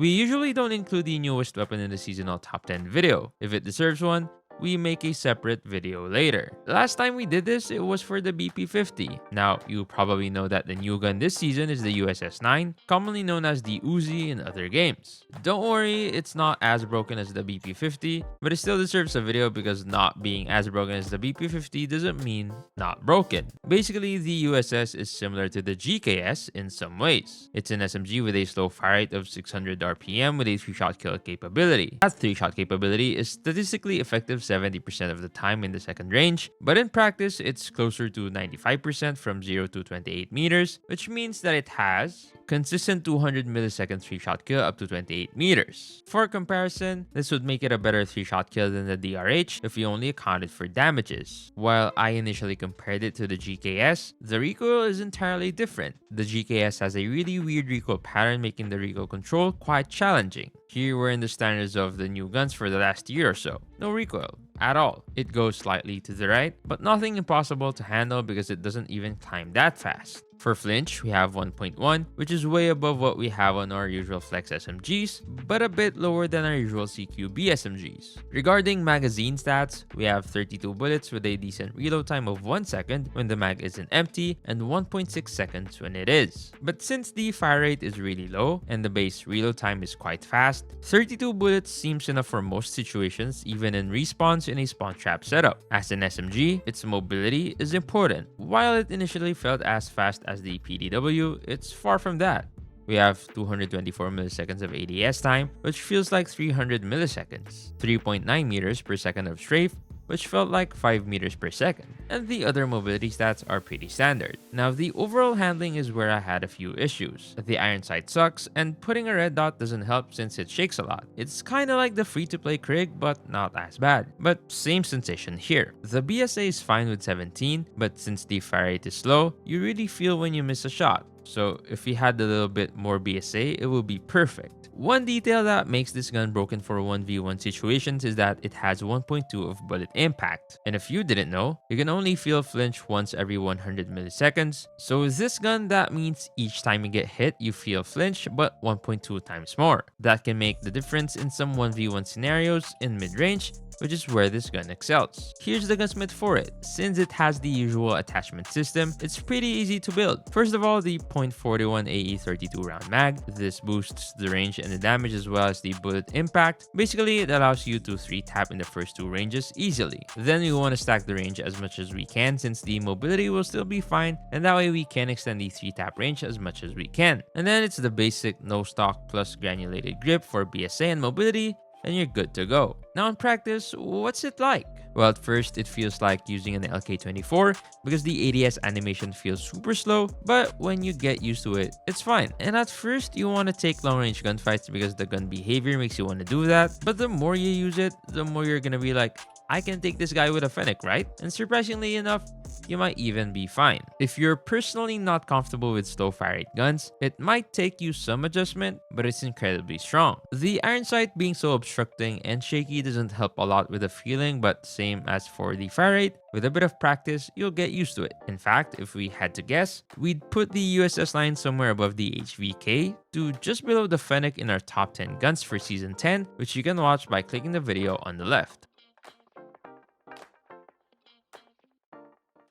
We usually don't include the newest weapon in the seasonal top 10 video. If it deserves one, we make a separate video later. Last time we did this, it was for the BP-50. Now, you probably know that the new gun this season is the USS 9, commonly known as the Uzi in other games. Don't worry, it's not as broken as the BP-50, but it still deserves a video because not being as broken as the BP-50 doesn't mean not broken. Basically, the USS is similar to the GKS in some ways. It's an SMG with a slow fire rate of 600 RPM with a 3-shot kill capability. That 3-shot capability is statistically effective 70% of the time in the second range, but in practice, it's closer to 95% from 0 to 28 meters, which means that it has consistent 200 millisecond 3-shot kill up to 28 meters. For comparison, this would make it a better 3-shot kill than the DRH if you only accounted for damages. While I initially compared it to the GKS, the recoil is entirely different. The GKS has a really weird recoil pattern, making the recoil control quite challenging. Here we're in the standards of the new guns for the last year or so. No recoil at all. It goes slightly to the right, but nothing impossible to handle because it doesn't even climb that fast. For flinch, we have 1.1, which is way above what we have on our usual flex SMGs, but a bit lower than our usual CQB SMGs. Regarding magazine stats, we have 32 bullets with a decent reload time of 1 second when the mag isn't empty and 1.6 seconds when it is. But since the fire rate is really low and the base reload time is quite fast, 32 bullets seems enough for most situations, even in respawns in a spawn trap setup. As an SMG, its mobility is important. While it initially felt as fast as the PDW, it's far from that. We have 224 milliseconds of ADS time, which feels like 300 milliseconds, 3.9 meters per second of strafe, which felt like 5 meters per second, and the other mobility stats are pretty standard. Now, the overall handling is where I had a few issues. The iron sight sucks, and putting a red dot doesn't help since it shakes a lot. It's kinda like the free-to-play Krig, but not as bad. But same sensation here. The BSA is fine with 17, but since the fire rate is slow, you really feel when you miss a shot. So if we had a little bit more BSA, it would be perfect. One detail that makes this gun broken for 1v1 situations is that it has 1.2 of bullet impact. And if you didn't know, you can only feel flinch once every 100 milliseconds. So with this gun, that means each time you get hit, you feel flinch, but 1.2 times more. That can make the difference in some 1v1 scenarios in mid-range, which is where this gun excels. Here's the gunsmith for it. Since it has the usual attachment system, it's pretty easy to build. First of all, the .41 AE 32 round mag. This boosts the range and the damage as well as the bullet impact. Basically, it allows you to 3-tap in the first 2 ranges easily. Then we want to stack the range as much as we can since the mobility will still be fine, and that way we can extend the 3-tap range as much as we can. And then it's the basic no stock plus granulated grip for BSA and mobility, and you're good to go. Now in practice, what's it like? Well, at first it feels like using an LK24 because the ADS animation feels super slow, but when you get used to it, it's fine. And at first you want to take long range gunfights because the gun behavior makes you want to do that, but the more you use it, the more you're gonna be like, I can take this guy with a Fennec, right? And surprisingly enough, you might even be fine. If you're personally not comfortable with slow fire rate guns, it might take you some adjustment, but it's incredibly strong. The iron sight being so obstructing and shaky doesn't help a lot with the feeling, but same as for the fire rate, with a bit of practice, you'll get used to it. In fact, if we had to guess, we'd put the USS line somewhere above the HVK to just below the Fennec in our top 10 guns for Season 10, which you can watch by clicking the video on the left.